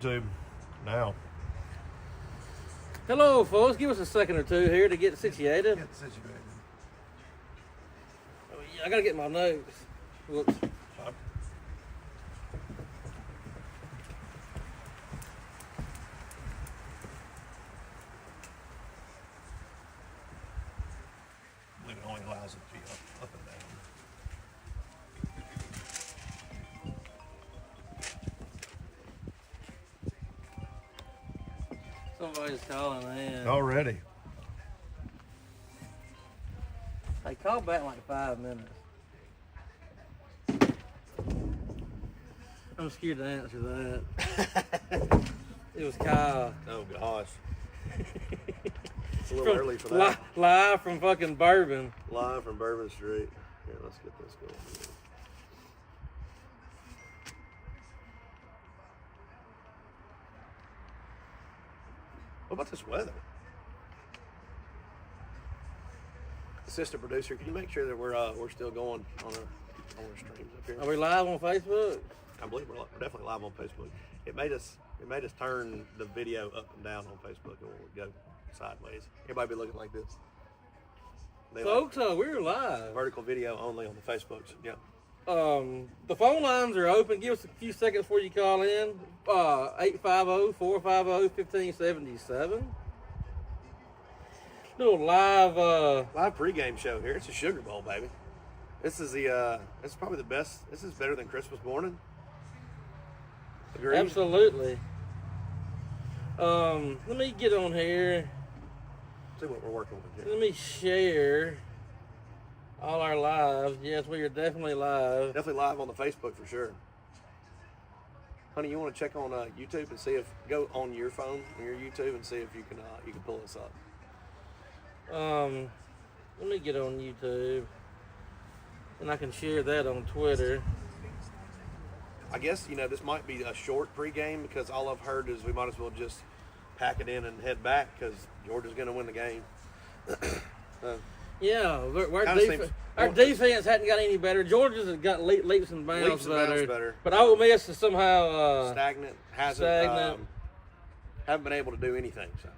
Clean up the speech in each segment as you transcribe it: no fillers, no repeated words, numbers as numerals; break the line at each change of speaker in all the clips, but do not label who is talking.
YouTube now.
Hello, folks. Give us a second or two here to get situated.
Get situated.
Oh, yeah, I gotta get my notes. Whoops.
I believe it only allows it to be up and down.
Somebody's calling in.
Already.
Hey, call back in like 5 minutes. I'm scared to answer that. It was Kyle.
Oh gosh. It's a little early for that.
Live from fucking Bourbon.
Live from Bourbon Street. Here, let's get this going. What about this weather? Assistant producer, can you make sure that we're still going on our streams up here?
Are we live on Facebook?
I believe we're definitely live on Facebook. It made us turn the video up and down on Facebook, and we'll go sideways. Everybody be looking like this. They
Folks, we're live.
vertical video only on the Facebooks. Yeah.
The phone lines are open. Give us a few seconds before you call in. 850-450-1577. Little live
Live pregame show here. It's a Sugar Bowl, baby. This is this is probably the best. This is better than Christmas morning. Agreed?
Absolutely. Let me get on here.
See what we're working with here.
Let me share all our lives. Yes, we are definitely live.
Definitely live on the Facebook for sure. Honey, you want to check on YouTube and see if go on your phone on your YouTube and see if you can pull us up.
Let me get on YouTube, and I can share that on Twitter.
I guess this might be a short pregame because all I've heard is we might as well just pack it in and head back because Georgia's going to win the game.
Yeah, our defense hadn't got any better. Georgia's has got leaps and bounds better. But Ole Miss is somehow
stagnant. Haven't been able to do anything. So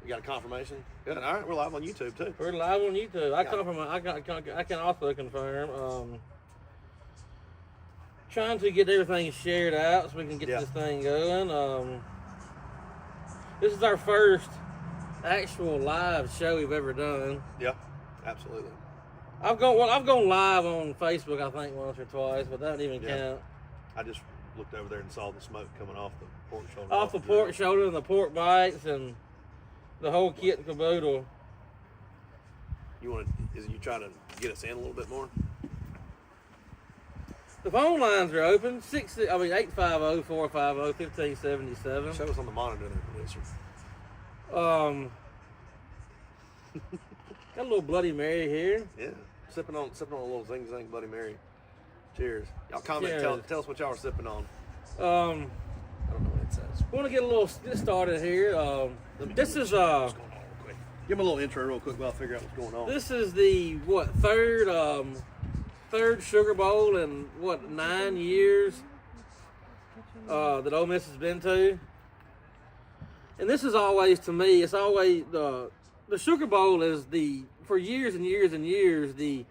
we got a confirmation. Good. All right, we're live on YouTube too.
We're live on YouTube. I can also confirm. Trying to get everything shared out so we can get this thing going. This is our first actual live show we've ever done.
Yeah, absolutely.
I've gone live on Facebook I think once or twice, but that didn't even count.
I just looked over there and saw the smoke coming off the pork shoulder.
Off the pork shoulder and the pork bites and the whole kit and caboodle.
You trying to get us in a little bit more?
The phone lines are open. 850-450-1577.
Show us on the monitor there, producer.
Got a little Bloody Mary here.
Yeah, sipping on a little Zing Zang Bloody Mary. Cheers. Y'all comment.
Cheers.
Tell us what y'all are sipping on.
I
don't know what it says.
Want to get started here. This is
What's going on real quick? Give me a little intro real quick while I figure out what's going on.
This is the third Sugar Bowl in 9 years that Ole Miss has been to. And this is always, to me, it's always the Sugar Bowl is for years and years and years, the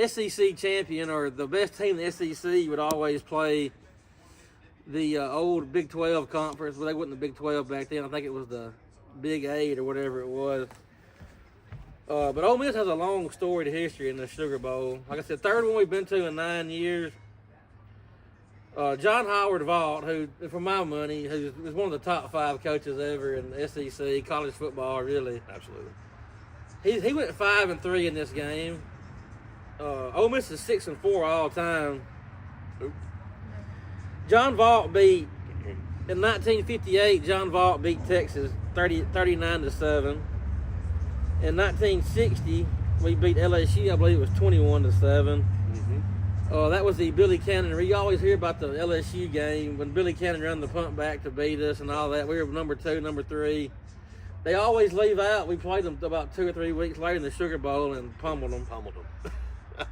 SEC champion or the best team in the SEC would always play the old Big 12 conference. Well, they wasn't the Big 12 back then. I think it was the Big 8 or whatever it was. But Ole Miss has a long storied history in the Sugar Bowl. Like I said, third one we've been to in 9 years. John Howard Vaught, who, for my money, who is one of the top 5 coaches ever in the SEC, college football, really.
Absolutely.
He went 5-3 in this game. Ole Miss is 6-4 all time.
Oop.
John Vaught beat, in 1958, John Vaught beat Texas 39-7. In 1960, we beat LSU, I believe it was 21-7. That was the Billy Cannon. We always hear about the LSU game when Billy Cannon ran the punt back to beat us and all that. We were number 2, number 3. They always leave out. We played them about 2 or 3 weeks later in the Sugar Bowl and pummeled them.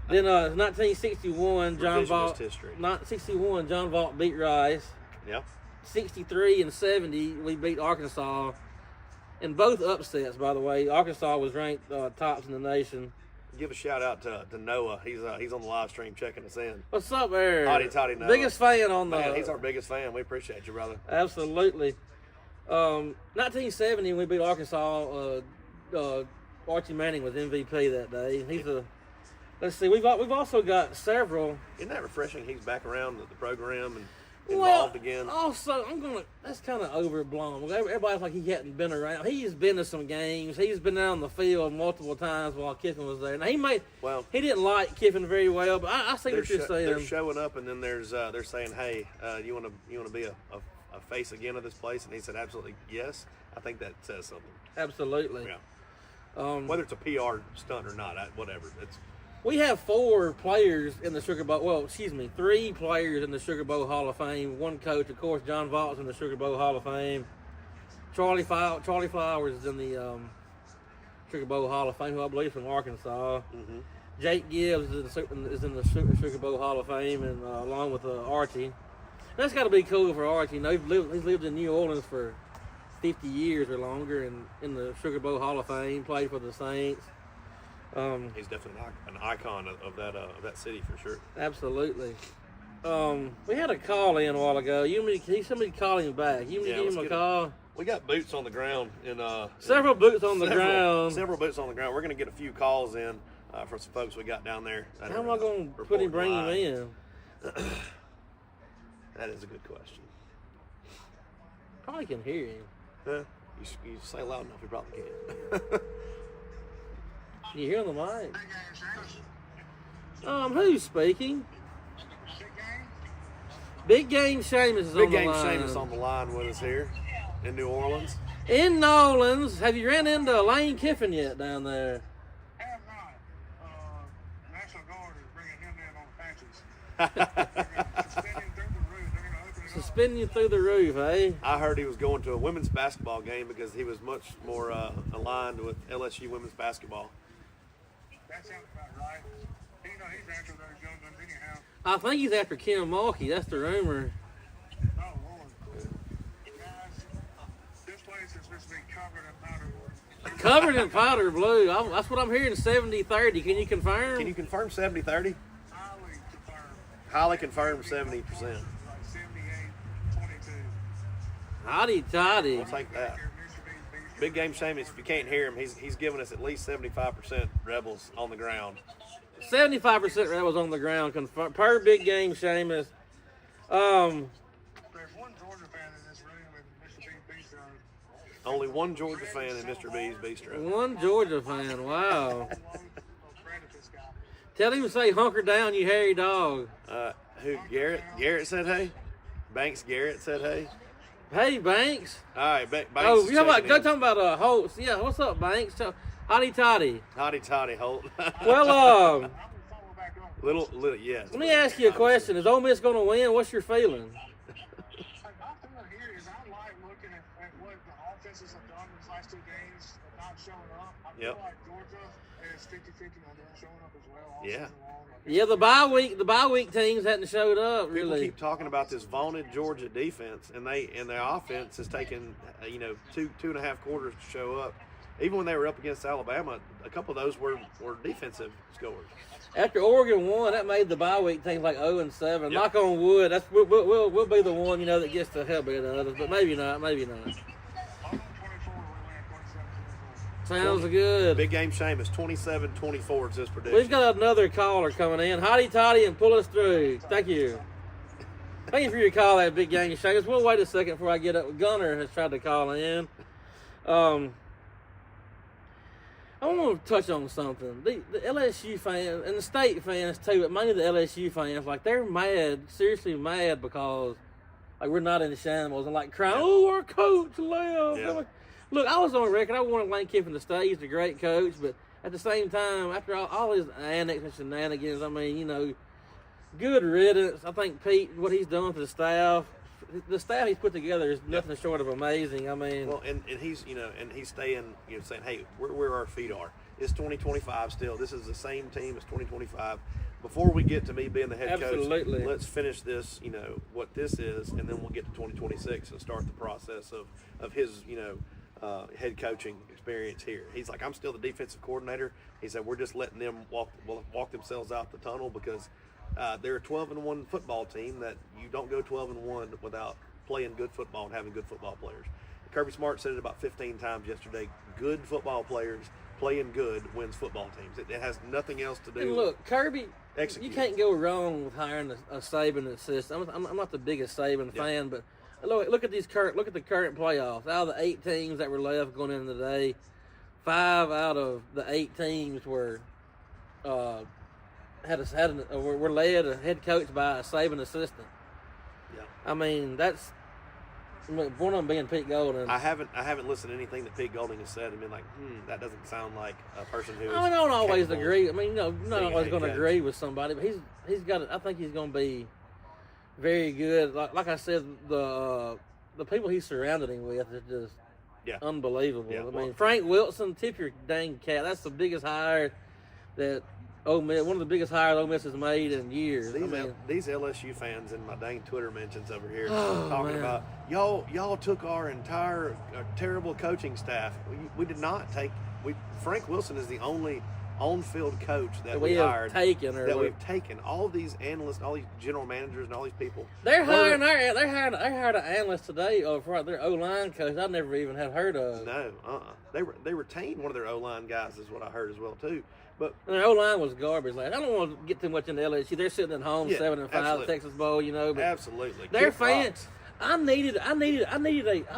Then 1961, John Vaught. 1961, John Vaught beat Rice.
Yeah.
63 and 70, we beat Arkansas. And both upsets, by the way. Arkansas was ranked tops in the nation.
Give a shout out to Noah. He's on the live stream checking us in.
What's up, there?
Hotty Noah.
Biggest fan on the.
Man, he's our biggest fan. We appreciate you, brother.
Absolutely. 1970, we beat Arkansas. Archie Manning was MVP that day. He's a. Let's see. We've also got several.
Isn't that refreshing? He's back around the program and involved again.
Also, that's kind of overblown. Everybody's like he hadn't been around. He's been to some games. He's been out on the field multiple times while Kiffin was there. Now he didn't like Kiffin very well, but I see what you're saying.
They're showing up, and then they're saying, "Hey, you want to be a face again of this place?" And he said, "Absolutely, yes." I think that says something.
Absolutely.
Yeah. Whether it's a PR stunt or not, whatever.
We have 4 players in the Sugar Bowl. Well, 3 players in the Sugar Bowl Hall of Fame. 1 coach, of course, John Vaught's in the Sugar Bowl Hall of Fame. Charlie Flowers is in the Sugar Bowl Hall of Fame, who I believe is from Arkansas.
Mm-hmm.
Jake Gibbs is in the Sugar Bowl Hall of Fame, and along with Archie. That's got to be cool for Archie. You know, he's lived in New Orleans for 50 years or longer, and in the Sugar Bowl Hall of Fame, played for the Saints.
He's definitely an icon of that city for sure.
Absolutely. We had a call in a while ago. Somebody called him back. You give him a call?
We got boots on the ground
several boots on the ground.
Several boots on the ground. We're going to get a few calls in from some folks we got down there.
How am I going to bring him in?
That is a good question.
Probably can hear him.
You say loud enough, we probably can.
Can you hear on the mic? Who's speaking? Big Game Seamus is on the line.
Big Game Seamus on the line with us here in New Orleans.
In New Orleans, have you ran into Lane Kiffin yet down there?
Have not. National Guard is bringing him in on patches.
Suspending you through the roof, eh?
I heard he was going to a women's basketball game because he was much more aligned with LSU women's basketball.
That sounds about right. He's after those young ones anyhow.
I think he's after Kim Mulkey. That's the rumor.
Oh, Lord. Guys, this place is supposed to be covered in powder blue.
Covered in powder blue. That's what I'm hearing, 70-30. Can you confirm?
Can you confirm 70-30?
Highly confirmed.
70%.
Like 78-22.
Hotty toddy.
We'll take that. Big Game Seamus, if you can't hear him, he's giving us at least 75% Rebels on the ground.
75% Rebels on the ground, per Big Game Seamus.
There's one Georgia fan in this room in Mr. B's Bistro.
Only one Georgia fan in Mr. B's Bistro.
One Georgia fan, wow. Tell him to say hunker down, you hairy dog.
Who, Garrett? Garrett said hey? Banks Garrett said hey?
Hey, Banks.
All right, Banks.
Oh, you're talking about Holt. Yeah, what's up, Banks? Hotty toddy.
Hotty toddy, Holt.
Well,
little, yes.
Let me ask you a question. Is Ole Miss going to win? What's your feeling?
My feeling here is I like looking at what the offenses have done these last 2 games and not showing up. I feel like Georgia is 50-50 on them showing up as well.
Yeah.
Yeah, the bye week teams hadn't showed up really.
People keep talking about this vaunted Georgia defense, and their offense has taken 2.5 quarters to show up. Even when they were up against Alabama, a couple of those were defensive scores.
After Oregon won, that made the bye week teams like 0-7.
Yep.
Knock on wood. That's we'll be the one that gets the hell beat of others, but maybe not. Sounds good.
Big Game Seamus, 27-24 is his prediction.
We've got another caller coming in. Hotty toddy and pull us through. Thank you. Thank you for your call, that Big Game Seamus. We'll wait a second before I get up. Gunner has tried to call in. I want to touch on something. The LSU fans and the state fans too, but mainly the LSU fans, like they're mad, seriously mad because like we're not in the shambles and like crying, oh, our coach left.
Yeah.
Look, I was on record. I wanted Lane Kiffin to stay. He's a great coach, but at the same time, after all his antics and shenanigans, I mean, good riddance. I think Pete, what he's done for the staff he's put together is nothing short of amazing. I mean,
well, and he's he's staying saying, hey, where our feet are. It's 2025 still. This is the same team as 2025. Before we get to me being the head coach, let's finish this, what this is, and then we'll get to 2026 and start the process of his, head coaching experience here. He's like, I'm still the defensive coordinator. He said, we're just letting them walk themselves out the tunnel because they're a 12-1 football team that you don't go 12-1 without playing good football and having good football players. Kirby Smart said it about 15 times yesterday. Good football players playing good wins football teams. It has nothing else to do.
And look, Kirby,
execute.
You can't go wrong with hiring a Saban assistant. I'm not the biggest Saban fan, but look at the current playoffs. Out of the 8 teams that were left going into the day, 5 out of the 8 teams were were led a head coach by a Saban assistant.
Yeah,
I mean one of them being Pete Golding.
I haven't listened to anything that Pete Golding has said and been like, that doesn't sound like a person who.
I don't always agree. I mean, not always going to agree with somebody, but he's got. I think he's going to be very good. Like I said, the people he's surrounded him with is just unbelievable.
Yeah,
I mean, Frank Wilson, tip your dang cap. That's the biggest hire that Ole Miss, one of the biggest hires Ole Miss has made in years.
These LSU fans in my dang Twitter mentions over here talking about y'all took our entire terrible coaching staff. We did not take. Frank Wilson is the only on-field coach that we hired. We've taken. All of these analysts, all these general managers, and all these people.
They hired an analyst today for their O-line coach. I never even have heard of.
No, They retained one of their O-line guys, is what I heard as well too. But
and their O-line was garbage. Like, I don't want to get too much into LSU. They're sitting at home 7-5 Texas Bowl, But
absolutely,
their fans. I've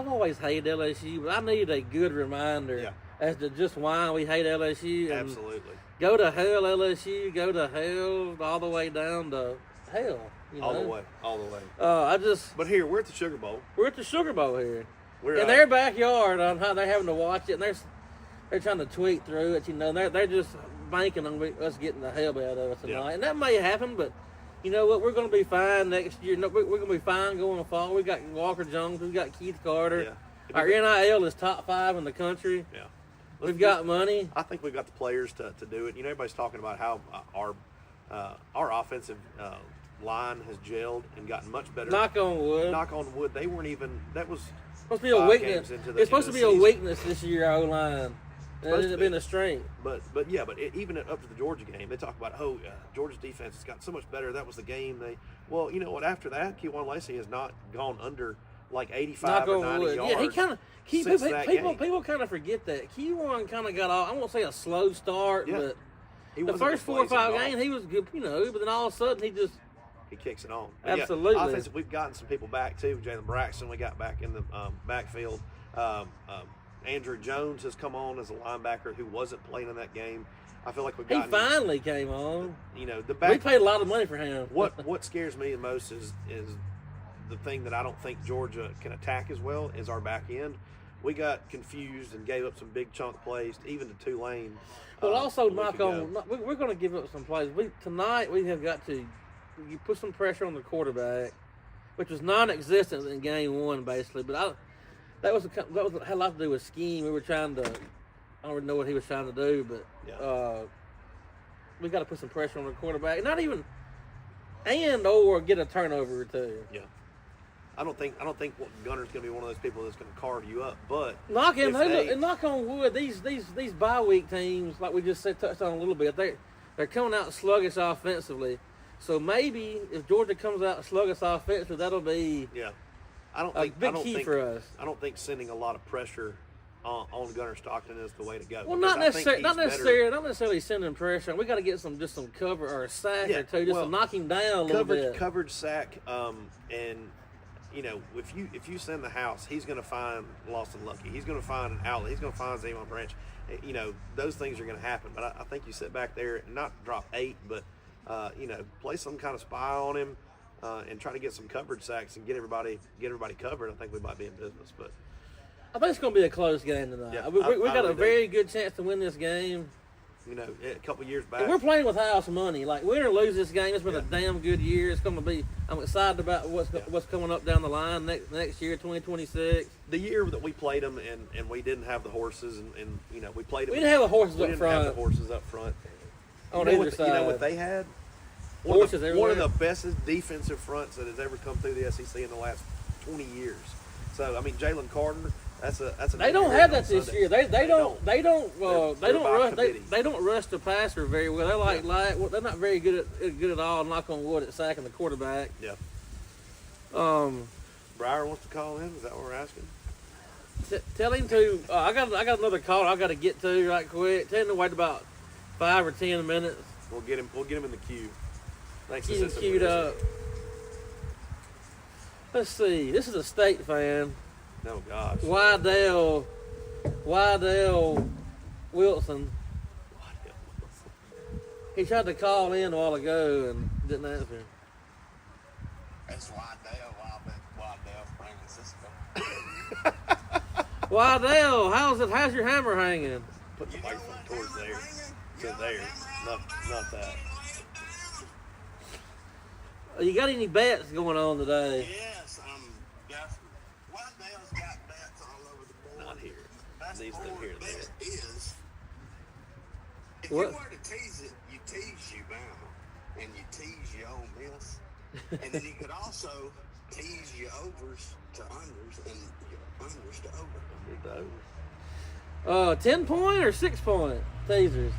always hated LSU, but I needed a good reminder as to just why we hate LSU. And
absolutely.
Go to hell, LSU. Go to hell, all the way down to hell.
All the way. But here, we're at the Sugar Bowl.
We're at the Sugar Bowl here. We're in their backyard on how they're having to watch it, and they're trying to tweet through it, And they're just banking on us getting the hell out of us tonight. Yeah. And that may happen, but you know what? We're going to be fine next year. No, we're going to be fine going forward. We got Walker Jones. We got Keith Carter. Yeah. Our NIL is top 5 in the country.
Yeah.
We've got money.
I think we've got the players to do it. Everybody's talking about how our offensive line has gelled and gotten much better.
Knock on wood.
Knock on wood. They weren't even. That was
supposed to be a weakness. It's supposed to be a weakness this year. Our line. It's been a strength.
But even up to the Georgia game, they talk about Georgia's defense has got so much better. That was the game. You know what? After that, Kewan Lacey has not gone under like 85 or 90 yards.
Yeah, he kind of. People kind of forget that Kewan kind of got off. I won't say a slow start, but the first 4 or 5 games he was good, But then all of a sudden
he kicks it on.
But absolutely.
Offensive, we've gotten some people back too. Jalen Braxton, we got back in the backfield. Andrew Jones has come on as a linebacker who wasn't playing in that game. I feel like we've gotten.
He finally came on.
We paid
a lot of money for him.
What scares me the most is the thing that I don't think Georgia can attack as well is our back end. We got confused and gave up some big chunk plays, even to Tulane.
Well, also we're going to give up some plays. Tonight we have got to put some pressure on the quarterback, which was non-existent in game 1 basically. But that had a lot to do with scheme. We were trying to. I don't really know what he was trying to do, but we got to put some pressure on the quarterback. Not even, or get a turnover or two.
Yeah. I don't think Gunner's going to be one of those people that's going to carve you up. But
knock on wood. These bye week teams, like we just touched on a little bit, they're coming out sluggish offensively. So maybe if Georgia comes out sluggish offensively, that'll be a big key for us.
I don't think sending a lot of pressure on Gunner Stockton is the way to go.
Well, not necessarily sending pressure. We got to get some cover or a sack or two, to knock him down a little bit.
Covered sack, and if you send the house, he's going to find Lawson Lucky. He's going to find an outlet. He's going to find Zaman Branch. Those things are going to happen. But I think you sit back there and not drop 8, but play some kind of spy on him and try to get some coverage sacks and get everybody covered. I think we might be in business. But
I think it's going to be a close game tonight.
Yeah,
we got a very good chance to win this game.
You know, a couple years back.
And we're playing with house money. Like, win or lose this game, it's been a damn good year. It's going to be. I'm excited about what's coming up down the line next year, 2026.
The year that we played them and we didn't have the horses and you know we played them.
We didn't have the horses
we
up
didn't
front.
have the horses up front.
On either side.
You know what they had? One of the best defensive fronts that has ever come through the SEC in the last 20 years. So I mean, Jalen Carter. That's a.
They don't have that this year. They don't rush the passer very well. They're they're not very good at all. Knock on wood at sacking the quarterback.
Yeah. Breyer wants to call in. Is that what we're asking?
Tell him to. I got another call I got to get to right quick. Tell him to wait about 5 or 10 minutes.
We'll get him in the queue. Thanks.
Get him queued up. Let's see. This is a State fan.
Oh gosh.
Wydell Wilson. He tried to call in a while ago and didn't answer.
That's Wydell Francisco.
Wydell, how's your hammer hanging?
Put the microphone towards there. To there. Not that.
You got any bets going on today?
Yes, Wydell's got bets all over the board.
Not here.
Best
Needs them here.
bet is if
What?
you were to tease it, you tease Bama and you tease your Ole Miss, and then you could also tease your overs to unders and your unders to over.
10-point or 6-point teasers?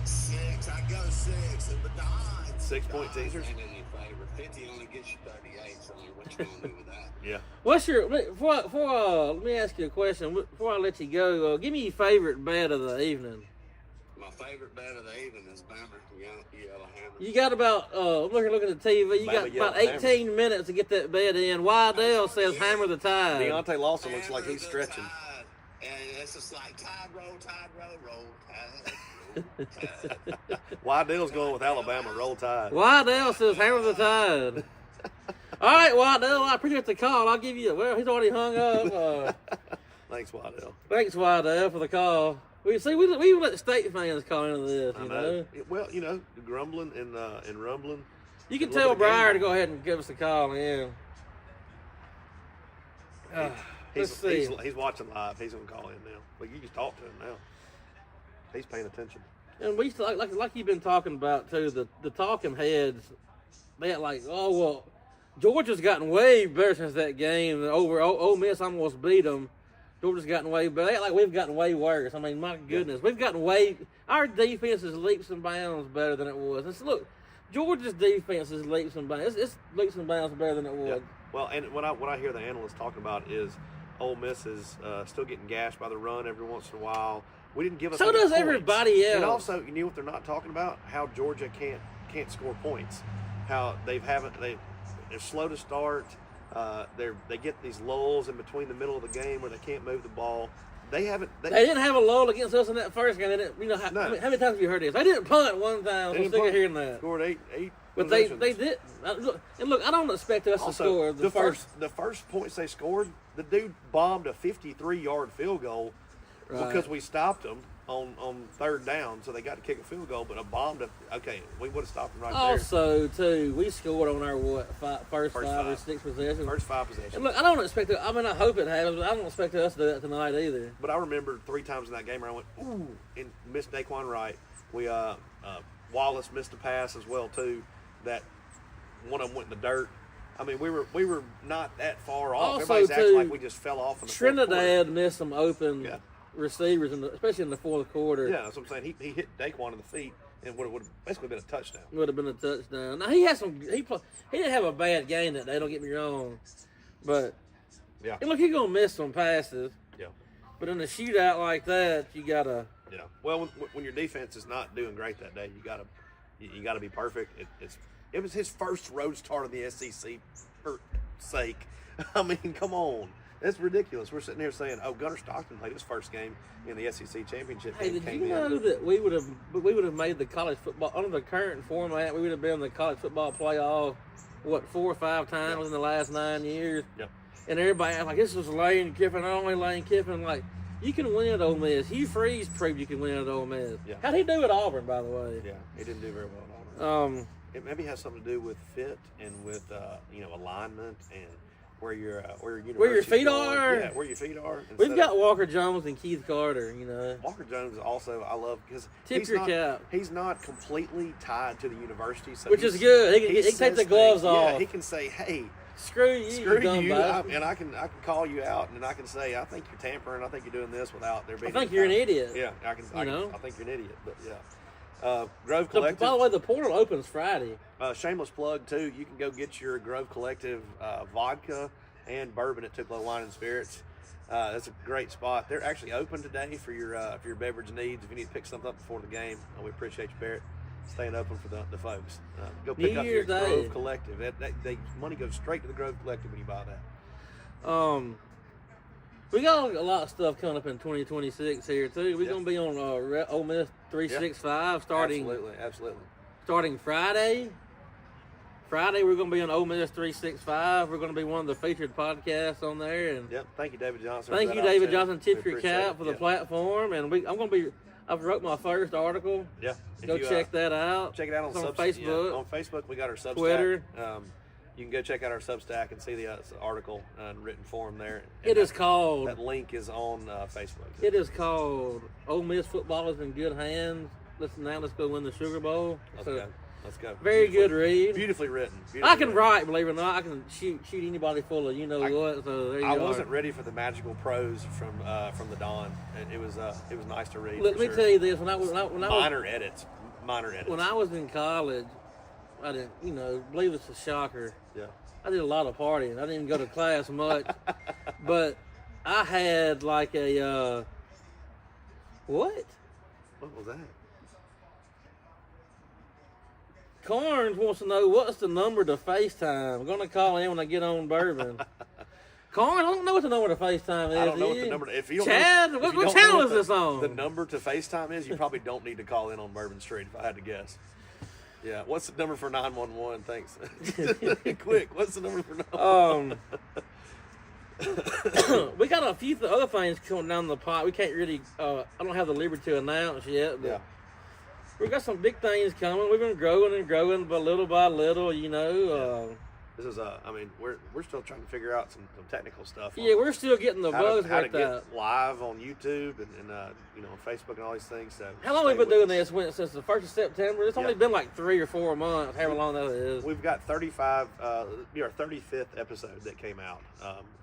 6, I go 6, but the odds.
6-point teasers.
In your favor. 50 only gets you 38. So what you gonna do with that?
Yeah.
What's your before let me ask you a question before I let you go. Give me your favorite bet of the evening.
My favorite bet of the evening is Bama Yellow Hammer.
You got about I'm looking at the TV. You got about 18 minutes to get that bet in. Wydell says hammer the Tide.
Deontay Lawson looks like he's stretching.
Tide. And it's just like tide roll, tide.
Wydell's going with Alabama. Roll Tide.
Wydell says hammer the Tide. All right, Wydell, I appreciate the call. I'll give you. Well, he's already hung up.
Thanks, Wydell.
Thanks, Wydell, for the call. We let State fans call into this. You know.
Well, you know, grumbling and rumbling.
You can tell Breyer to go ahead and give us a call. Yeah.
He's watching live. He's gonna call in now. But you can talk to him now. He's paying attention.
And we like you've been talking about too. The talking heads. They like, oh well, Georgia's gotten way better since that game. Over Ole Miss almost beat them. Georgia's gotten way better. They act like we've gotten way worse. I mean, my goodness, we've gotten way. Our defense is leaps and bounds better than it was. Look, Georgia's defense is leaps and bounds. It's leaps and bounds better than it was.
Yeah. Well, and what I hear the analysts talking about is Ole Miss is still getting gashed by the run every once in a while. We didn't give us.
So does
points.
everybody else.
And also, you know what they're not talking about? How Georgia can't score points. How they're slow to start. They get these lulls in between the middle of the game where they can't move the ball. They didn't
have a lull against us in that first game. They didn't, you know, how many times have you heard this? They didn't punt one time. I'm sick of hearing that.
Scored eight.
But they did. Look, I don't expect us to score
the first points they scored. The dude bombed a 53-yard field goal because we stopped them on third down, so they got to kick a field goal. But we would have stopped them right there.
Also, too, we scored on our first five or six possessions.
First 5 possessions.
And look, I don't expect it. I mean, I hope it happens, but I don't expect us to do that tonight either.
But I remember 3 times in that game where I went, ooh, and missed Daquan Wright. We Wallace missed a pass as well too. That one of them went in the dirt. I mean, we were not that far off.
Also,
everybody's acting like we just fell off in the
Trinidad missed some open receivers, especially in the fourth quarter.
Yeah, that's what I'm saying. He hit Daquan in the feet, and would have basically been a touchdown.
Would have been a touchdown. Now he had some. He didn't have a bad game that day. Don't get me wrong, but and look, he's gonna miss some passes.
Yeah.
But in a shootout like that, you gotta.
Yeah. Well, when your defense is not doing great that day, you gotta be perfect. It was his first road start of the SEC for sake. I mean, come on. That's ridiculous. We're sitting here saying, "Oh, Gunnar Stockton played his first game in the SEC championship."
Hey, did you know that we would have made the college football under the current format? We would have been in the college football playoff 4 or 5 times in the last 9 years.
Yep.
And everybody like this was Lane Kiffin, only Lane Kiffin. Like You can win at Ole Miss. Hugh Freeze proved you can win at Ole Miss.
Yeah.
How'd he do at Auburn, by the way?
Yeah, he didn't do very well at Auburn. It maybe has something to do with fit and with alignment and where your
feet
going.
are.
Yeah, where your feet are.
We've got Walker Jones and Keith Carter.
Walker Jones also I love because
cap.
He's not completely tied to the university, so
which is good. He can take the gloves off.
Yeah, he can say, "Hey,
screw you,"
and I can call you out, and I can say, "I think you're tampering. I think you're doing this without there being."
I think you're an idiot.
Yeah, I think you're an idiot, but yeah. Grove Collective.
By the way, the portal opens Friday.
Shameless plug too. You can go get your Grove Collective vodka and bourbon at Tupelo Wine and Spirits. That's a great spot. They're actually open today for your beverage needs. If you need to pick something up before the game, we appreciate you, Barrett, staying open for the folks. Go pick up your Grove Collective. Money goes straight to the Grove Collective when you buy that.
We got a lot of stuff coming up in 2026 here too. We're gonna be on Ole Miss 365 starting.
Absolutely.
Starting Friday. Friday we're gonna be on Ole Miss 365. We're gonna be one of the featured podcasts on there. And
thank you, David Johnson.
Thank you, David Johnson. Tip your cap for the platform. And I'm gonna be. I've wrote my first article.
Yeah.
Go check that out.
Check it out on
Facebook.
Yeah, on Facebook, we got our Substack.
Twitter.
You can go check out our Substack and see the article in written form there.
And
is
called.
That link is on Facebook.
It is called "Ole Miss Football is in Good Hands." Let's go win the Sugar Bowl.
Let's go.
Very good read.
Beautifully written.
I can write, believe it or not. I can shoot anybody full of what. So there you
I
are.
wasn't ready for the magical prose from the Don. It was nice to read.
Let me tell you this: when I was
minor edits.
When I was in college, I didn't believe it's a shocker.
Yeah.
I did a lot of partying. I didn't even go to class much, but I had like a what?
What was that?
Carnes wants to know what's the number to FaceTime. I'm gonna call in when I get on Bourbon. Carnes, I don't know what the number to FaceTime is.
I don't know what the number. If you don't
Chad, what channel is this on?
The number to FaceTime is. You probably don't need to call in on Bourbon Street. If I had to guess. Yeah. What's the number for 911? Thanks. Quick. What's the number for 911?
We got a few other things coming down the pipe. We can't really. I don't have the liberty to announce yet. But
yeah.
We got some big things coming. We've been growing and growing, but little by little,
This is we're still trying to figure out some technical stuff.
Yeah, we're still getting the bugs
how to
worked
get
out.
live on YouTube and on Facebook and all these things. So
how long have we been doing this? Since the 1st of September? It's only been like 3 or 4 months, however long that is.
We've got 35, our 35th episode that came out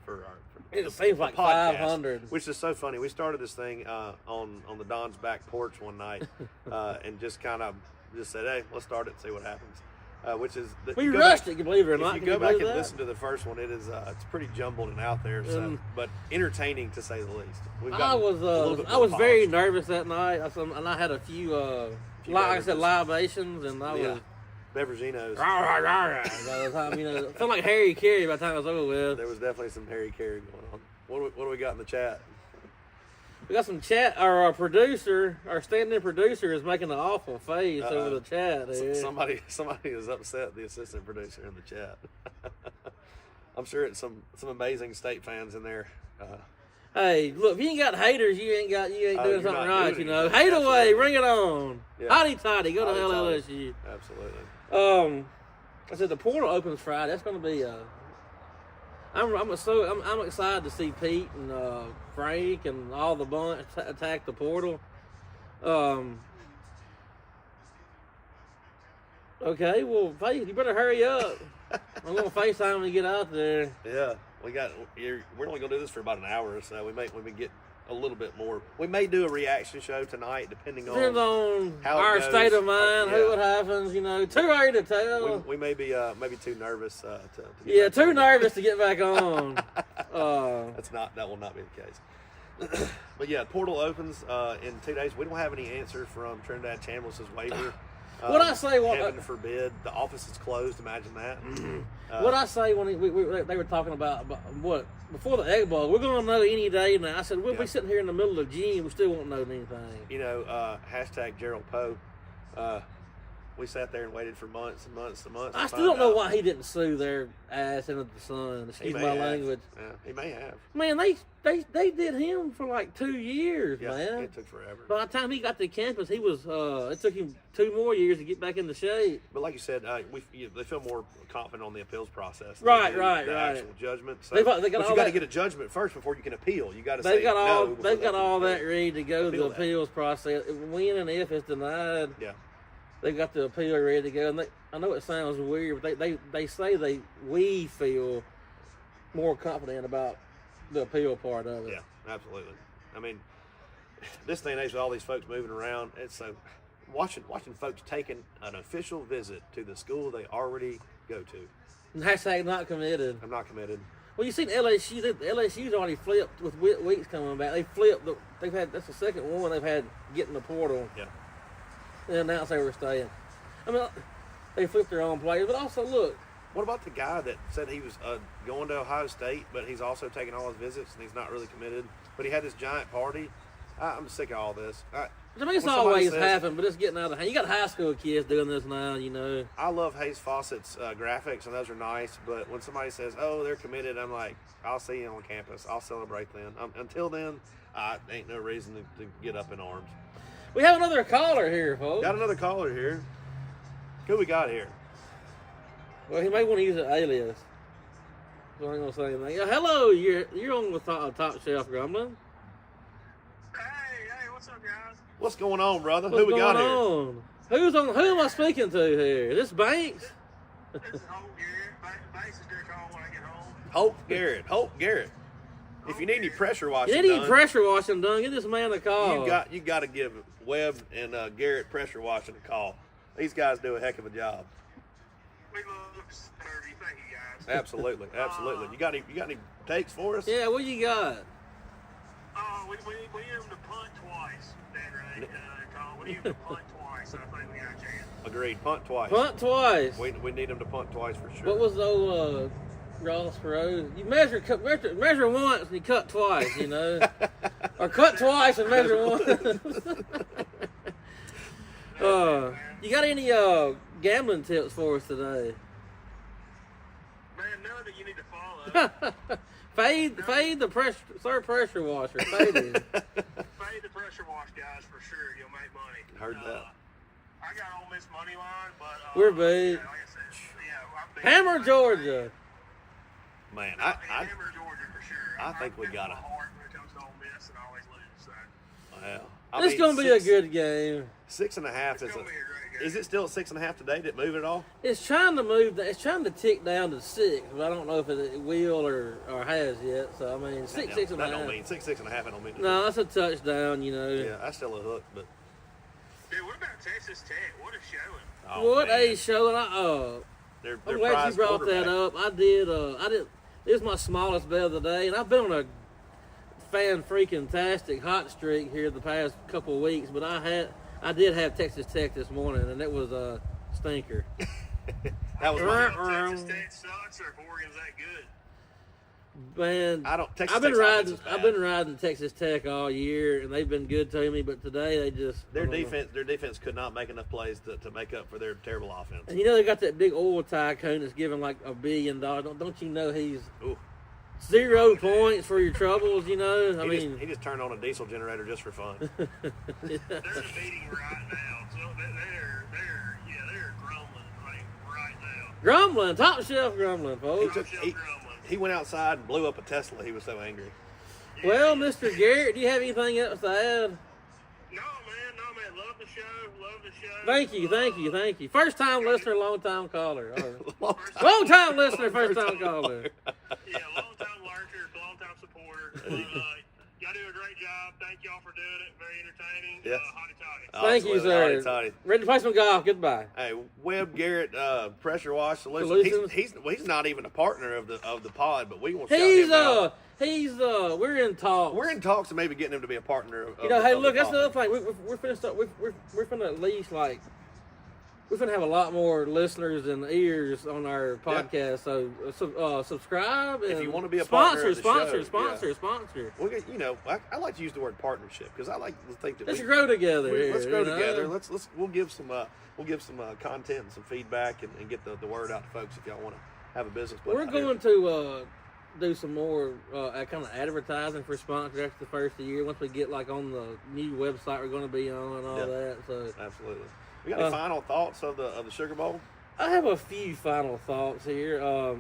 for our.
It seems like
podcast,
500.
Which is so funny. We started this thing on the Don's back porch one night and just kind of said, hey, let's start it and see what happens. Which is
we rushed it, you believe it or not.
If you go back and listen to the first one, it is it's pretty jumbled and out there, but entertaining to say the least.
I was very nervous that night, and I had a few like I said, libations, and I was
Beveraginos.
By the time, it felt like Harry Carey by the time it was over with.
There was definitely some Harry Carey going on. What do we got in the chat?
We got some chat. Our producer, our stand-in producer, is making an awful face over the chat. Here.
Somebody is upset. The assistant producer in the chat. I'm sure it's some amazing State fans in there.
Hey, look! If you ain't got haters, you ain't doing something right.
Hate
Absolutely. Away, bring it on. Yeah. Hotty toddy, go to LSU.
Absolutely.
I said the portal opens Friday. That's going to be I'm excited to see Pete and Frank and all the bunch attack the portal. Okay, well, you better hurry up. I'm going to FaceTime when you get out there.
Yeah, we're only going to do this for about an hour or so. We may get a little bit more. We may do a reaction show tonight, depends on how
our
it goes.
State of mind, who it happens. Too early to tell.
We may be maybe too nervous to
get back nervous to get back on.
That will not be the case. But yeah, portal opens in 2 days. We don't have any answer from Trinidad Chambliss' waiver.
What I say?
Heaven forbid, the office is closed. Imagine that.
What I say when they were talking about what before the Egg Bowl, we're going to know any day now. I said we'll be sitting here in the middle of June, we still won't know anything.
Hashtag Gerald Poe. We sat there and waited for months and months and months.
I still don't know why he didn't sue their ass into the sun. Excuse my language.
Yeah, he may have.
Man, they did him for like 2 years, man.
It took forever.
By the time he got to campus, he was. It took him 2 more years to get back into shape.
But like you said, they feel more confident on the appeals process.
Right.
Actual judgment. So,
but you got to
get a judgment first before you can appeal. You got to say
they've got all
no.
that ready to go. The appeals process. When and if it's denied.
Yeah.
They got the appeal ready to go, and I know it sounds weird, but they say we feel more confident about the appeal part of it.
Yeah, absolutely. I mean, this day and age with all these folks moving around, it's so watching folks taking an official visit to the school they already go to.
And hashtag not committed.
I'm not committed.
Well, you seen LSU? LSU's already flipped with Weeks coming back. They flipped. That's the second one they've had getting the portal.
Yeah.
They announced they were staying. I mean, they flipped their own players, but also look.
What about the guy that said he was going to Ohio State, but he's also taking all his visits and he's not really committed? But he had this giant party. I'm sick of all this.
I mean, it's always happened, but it's getting out of hand. You got high school kids doing this now, you know.
I love Hayes Fawcett's graphics, and those are nice. But when somebody says, "Oh, they're committed," I'm like, "I'll see you on campus. I'll celebrate then." Until then, ain't no reason to get up in arms.
We have another caller here, folks.
Got another caller here. Who we got here?
Well, he may want to use an alias. So I ain't gonna say anything. Hello, you're on with Top Shelf Grumbling.
Hey, what's up, guys?
What's going on, brother?
What's
who we got
on? Who's on? Who am I speaking to here? Is this Banks?
This is Holt Garrett. Banks is their call when I get home.
Holt Garrett. If you need any pressure washing
you need any pressure washing done, give this man a call.
You got to give Webb and Garrett pressure washing a call. These guys do a heck of a job.
We look sturdy. Thank you, guys.
Absolutely. You got any takes for us?
Yeah, what you got?
We need them to punt twice. That right? We need them to punt twice. I think we got a chance.
Agreed. Punt twice.
Punt twice.
We need them to punt twice for sure.
What was the old Ross Perot? You measure once and you cut twice, you know, or cut twice and measure once. You got any gambling tips for us today?
Man, none that you need to follow.
Fade the pressure washer. Fade him.
Fade the pressure wash, guys, for sure. You'll make money.
Heard that.
I got Ole Miss money line, but
we're big.
like I said,
Hammer Georgia.
Man,
Hammer Georgia for sure.
I think we got
it. Heart when it comes to Ole Miss and always lose. So.
Well,
It's gonna be a good game.
6.5 is it still at 6.5 today? Did it move at all?
It's trying to move. It's trying to tick down to 6, but I don't know if it will or has yet. So I mean, 6.5.
That don't mean 6.5. I don't mean.
No, that's a touchdown. You know.
Yeah, that's still a hook, but.
Dude, what about Texas Tech? What a showing!
Oh, what a showing! I'm glad you brought that up. I did. This is my smallest bet of the day, and I've been on a fan-freaking-tastic hot streak here the past couple of weeks. But I did have Texas Tech this morning, and it was a stinker.
That was
Texas Tech sucks, or if Oregon's that good.
Man, I've been riding Texas Tech all year, and they've been good to me. But today
their defense could not make enough plays to make up for their terrible offense.
And you know they got that big oil tycoon that's giving like $1 billion. Don't you know he's 0 points for your troubles? You know,
he just turned on a diesel generator just for fun. They're defeating right now, so they're grumbling right now.
Grumbling, Top Shelf Grumbling, folks.
He went outside and blew up a Tesla. He was so angry.
Well, Mr. Garrett, do you have anything else to add?
No, man. Love the show.
Thank you. First time listener, long time caller. Long time listener, first time caller.
Yeah, long time lurker, long time supporter. Y'all do a great job. Thank y'all for doing it. Very entertaining.
Yeah.
Hotty toddy.
Thank you, sir.
Hotty.
Ready to play some golf. Goodbye.
Hey, Webb Garrett, Pressure Wash Solutions. He's not even a partner of the pod, but we want to shout him out.
We're in talks.
We're in talks of maybe getting him to be a partner of
hey, look, that's another thing. We're finna start. We're finna at least like we're going to have a lot more listeners and ears on our podcast. Yeah. So subscribe. And
if you want to be a partner
sponsor.
We'll get, I like to use the word partnership because I like to think that
let's grow together.
Let's grow together. We'll give some content and some feedback and get the word out to folks if y'all want to have a business.
We're going to do some more kind of advertising for sponsors after the first of the year. Once we get like on the new website we're going to be on and all that. So
absolutely. We got any final thoughts of the Sugar Bowl?
I have a few final thoughts here.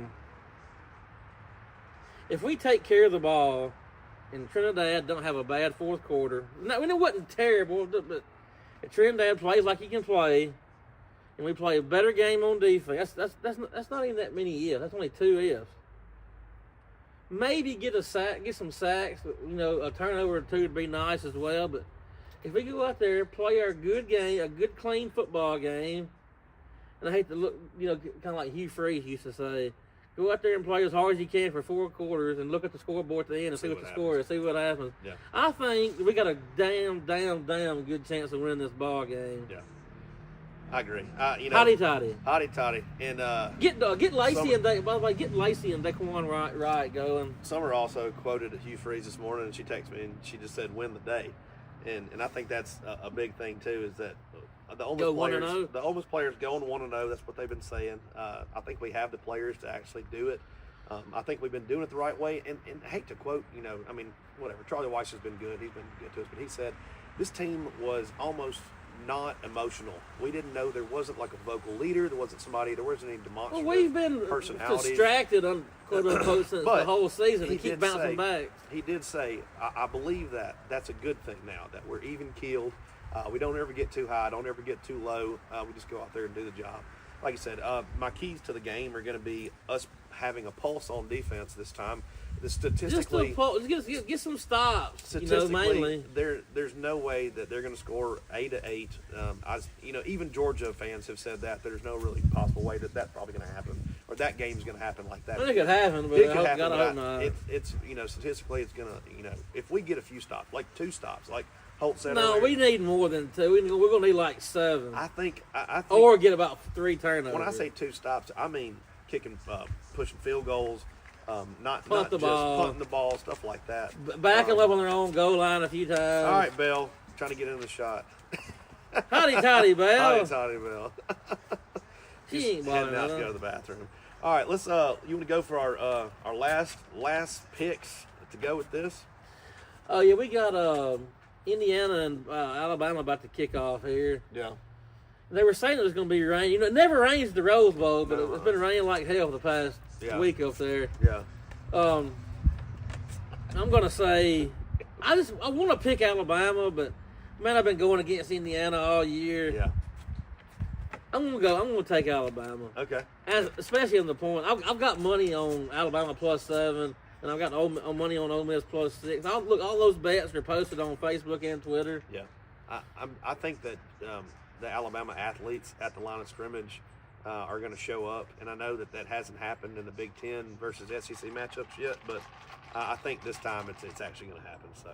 If we take care of the ball and Trinidad don't have a bad fourth quarter, it wasn't terrible, but if Trinidad plays like he can play, and we play a better game on defense, that's not even that many ifs. That's only 2 ifs. Maybe get some sacks. A turnover or 2 would be nice as well. But if we go out there, play our good game, a good clean football game, and I hate to look, kind of like Hugh Freeze used to say, go out there and play as hard as you can for 4 quarters and look at the scoreboard at the end and see what the score is, see what happens. Yeah. I think we got a damn good chance of winning this ball game.
Yeah. I agree.
Hotty
toddy. And
get Lacey and by the way, get Lacey and Daquan right going.
Summer also quoted Hugh Freeze this morning, and she texted me and she just said, "Win the day," and I think that's a big thing too. Is that the Ole Miss players going 1-0. That's what they've been saying. I think we have the players to actually do it. I think we've been doing it the right way. And I hate to quote, whatever. Charlie Weiss has been good. He's been good to us, but he said this team was almost not emotional. We didn't know there wasn't like a vocal leader. There wasn't any demonstrative.
Well, we've been distracted on quote unquote since the whole season. He keep bouncing back.
He did say, I believe that's a good thing now that we're even keeled. We don't ever get too high. Don't ever get too low. We just go out there and do the job. Like I said, my keys to the game are going to be us having a pulse on defense this time. Statistically,
just get some stops.
Statistically, there's no way that they're going to score 8-8. Even Georgia fans have said that there's no really possible way that's probably going to happen, or that game's going to happen like that.
I think it could happen, but I hope not.
It's statistically, it's going to if we get a few stops, like 2 stops, like Holt said.
No, we need more than 2. We're going to need like 7.
I think,
or get about 3 turnovers.
When I say 2 stops, I mean kicking, pushing field goals. Not
punting
the ball, stuff like that.
Backing up on their own goal line a few times. All
right, Bell, trying to get in the shot.
Hotty Bell.
Hotty Bell.
She ain't
heading out to go to the bathroom. All right, let's. You want to go for our last picks to go with this?
Oh yeah, we got Indiana and Alabama about to kick off here.
Yeah.
They were saying it was going to be rain. It never rains at the Rose Bowl, but it's been raining like hell the past week up there.
Yeah.
I'm going to say I want to pick Alabama, but man, I've been going against Indiana all year.
Yeah.
I'm going to take Alabama.
Okay.
Especially on the point. I've got money on Alabama +7, and I've got money on Ole Miss +6. All those bets are posted on Facebook and Twitter.
Yeah. I think that the Alabama athletes at the line of scrimmage are going to show up, and I know that hasn't happened in the Big Ten versus SEC matchups yet, but I think this time it's actually going to happen. So,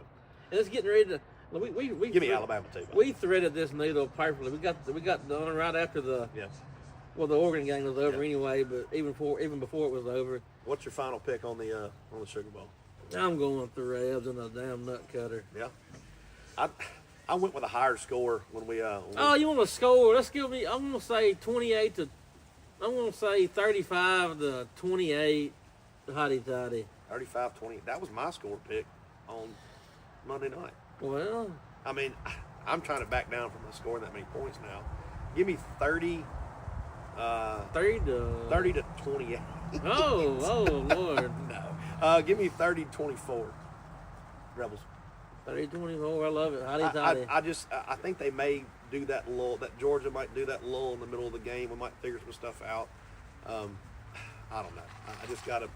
and it's getting ready to. We
give me Alabama too.
We threaded this needle perfectly. We got done right after the the Oregon game was over anyway, but even before it was over.
What's your final pick on the Sugar Bowl?
I'm going with the Rebs and a damn nut cutter.
Yeah. I went with a higher score when we.
You want to score? Let's give me. I'm going to say 28 to. I'm going to say 35 to 28. Hotty toddy.
35-20. That was my score pick on Monday night.
Well,
I mean, I'm trying to back down from scoring that many points now. Give me 30. 30 to 28.
Oh Lord.
No. Give me 30-24. Rebels.
30-24, I love it. Hotty toddy.
I think they may do that lull. That Georgia might do that lull in the middle of the game. We might figure some stuff out. I don't know. I just got a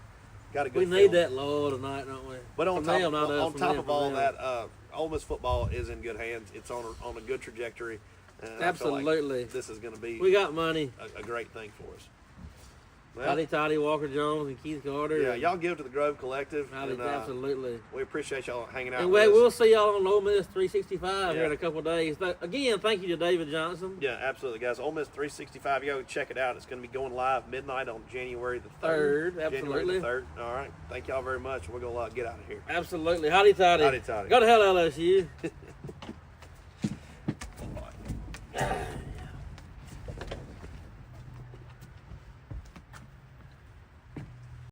good
We need that lull tonight, don't we?
But on top of all that, Ole Miss football is in good hands. It's on a good trajectory. And
absolutely.
This is going to be.
We got money.
A great thing for us. Well,
Howdy Toddy, Walker Jones, and Keith Carter.
Yeah, y'all give to the Grove Collective.
Absolutely.
We appreciate y'all hanging out
And
with us.
we'll see y'all on Ole Miss 365 here in a couple of days. Again, thank you to David Johnson.
Yeah, absolutely, guys. Ole Miss 365, you go check it out. It's going to be going live midnight on January the 3rd.
Absolutely.
January the 3rd. All right. Thank y'all very much. We're going to get out of here.
Absolutely. Howdy Toddy.
Howdy Toddy.
Go to hell, LSU.